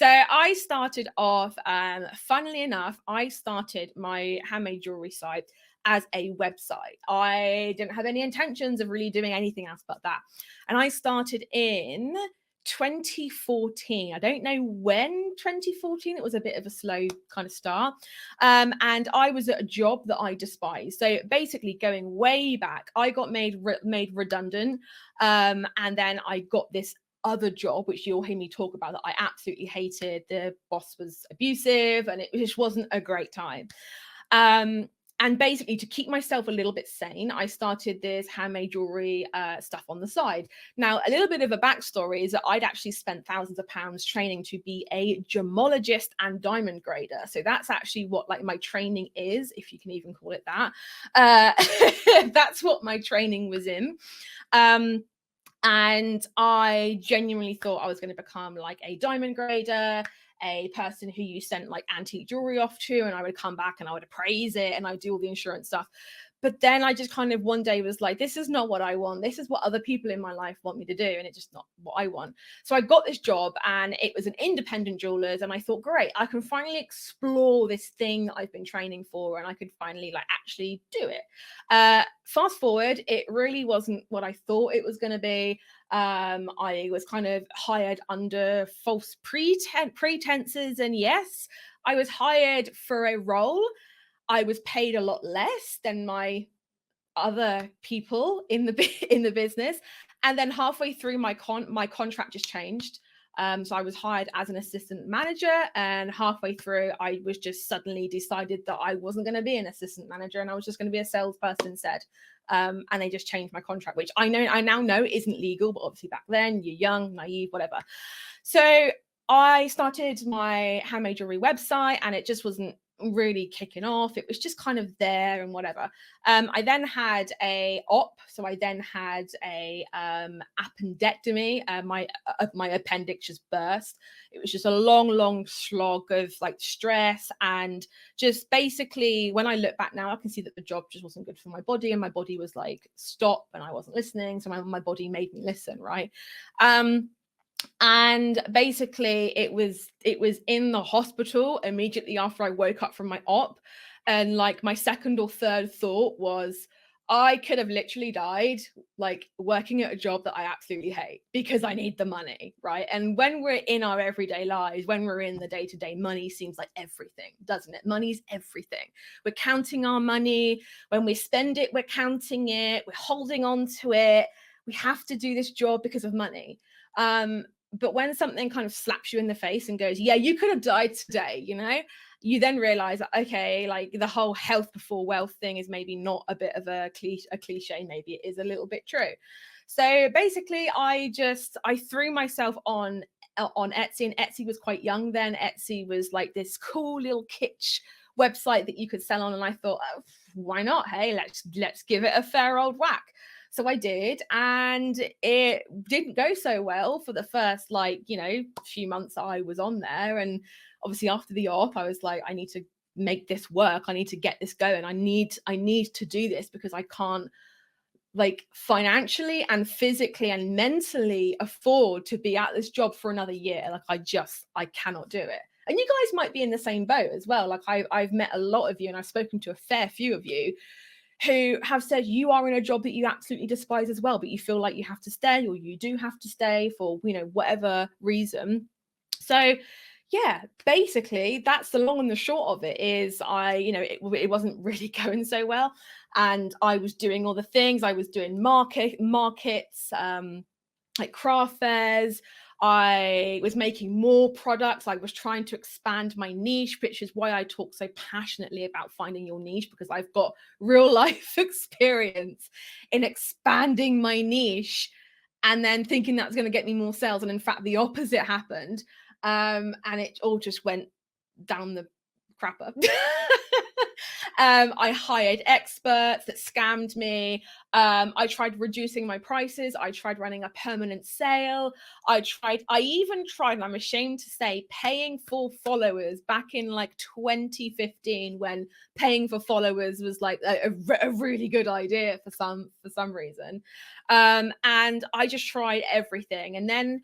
So I started off, funnily enough, I started my handmade jewelry site as a website. I didn't have any intentions of really doing anything else but that. And I started in 2014. I don't know when 2014, it was a bit of a slow kind of start. And I was at a job that I despised. So basically going way back, I got made redundant. And then I got this other job, which you'll hear me talk about, that I absolutely hated. The boss was abusive and it just wasn't a great time. And basically, to keep myself a little bit sane, I started this handmade jewelry stuff on the side. Now, a little bit of a backstory is that I'd actually spent thousands of pounds training to be a gemologist and diamond grader. So that's actually what like my training is, if you can even call it that. That's what my training was in. And I genuinely thought I was going to become like a diamond grader, a person who you sent like antique jewelry off to, and I would come back and I would appraise it and I'd do all the insurance stuff. But then I just kind of one day was like, this is not what I want. This is what other people in my life want me to do. And it's just not what I want. So I got this job and it was an independent jeweler's. And I thought, great, I can finally explore this thing that I've been training for. And I could finally like actually do it. Fast forward, it really wasn't what I thought it was going to be. I was kind of hired under false pretenses. And yes, I was hired for a role. I was paid a lot less than my other people in the business, and then halfway through my contract just changed. So I was hired as an assistant manager, and halfway through, I was just suddenly decided that I wasn't going to be an assistant manager, and I was just going to be a salesperson instead. And they just changed my contract, which I now know isn't legal, but obviously back then you're young, naive, whatever. So I started my handmade jewelry website, and it just wasn't really kicking off. It was just kind of there and whatever. I then had a op, so I then had a appendectomy. My appendix just burst. It was just a long slog of like stress, and just basically when I look back now, I can see that the job just wasn't good for my body, and my body was like, stop, and I wasn't listening. So my body made me listen, right? And basically it was in the hospital immediately after I woke up from my op, and like my second or third thought was, I could have literally died like working at a job that I absolutely hate because I need the money, right? And when we're in our everyday lives, when we're in the day-to-day, money seems like everything, doesn't it? Money's everything. We're counting our money. When we spend it, we're counting it, we're holding on to it. We have to do this job because of money. But when something kind of slaps you in the face and goes, yeah, you could have died today, you then realize that, okay, like the whole health before wealth thing is maybe not a bit of a cliche. Maybe it is a little bit true. So basically I threw myself on Etsy, and Etsy was quite young then. Etsy was like this cool little kitsch website that you could sell on. And I thought, oh, why not? Hey, let's give it a fair old whack. So I did, and it didn't go so well for the first few months I was on there. And obviously after the op, I was like, I need to make this work. I need to get this going. I need to do this because I can't like financially and physically and mentally afford to be at this job for another year. Like I cannot do it. And you guys might be in the same boat as well. Like I've met a lot of you, and I've spoken to a fair few of you who have said you are in a job that you absolutely despise as well, but you feel like you have to stay, or you do have to stay for, whatever reason. So yeah, basically that's the long and the short of it. Is it wasn't really going so well, and I was doing all the things. I was doing markets, like craft fairs. I was making more products. I was trying to expand my niche, which is why I talk so passionately about finding your niche, because I've got real life experience in expanding my niche and then thinking that's going to get me more sales. And in fact, the opposite happened. And it all just went down the crapper. I hired experts that scammed me. I tried reducing my prices. I tried running a permanent sale. I even tried, and I'm ashamed to say, paying for followers back in like 2015, when paying for followers was like a really good idea for some reason. And I just tried everything. And then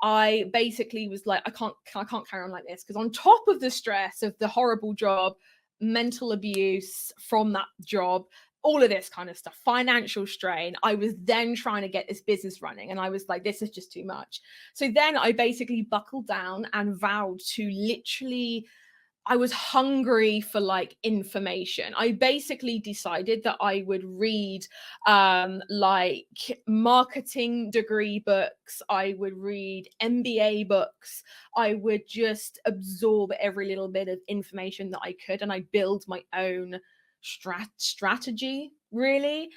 I basically was like, I can't carry on like this, because on top of the stress of the horrible job, mental abuse from that job, all of this kind of stuff, financial strain, I was then trying to get this business running, and I was like, this is just too much. So then I basically buckled down and vowed to literally, I was hungry for like information. I basically decided that I would read like marketing degree books, I would read MBA books, I would just absorb every little bit of information that I could, and I build my own strategy really.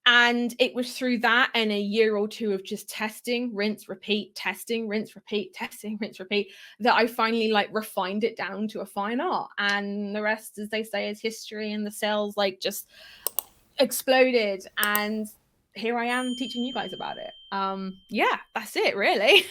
And it was through that and a year or two of just testing, rinse, repeat, testing, rinse, repeat, testing, rinse, repeat, that I finally like refined it down to a fine art. And the rest, as they say, is history. And the sales like just exploded. And here I am teaching you guys about it. Yeah, that's it really.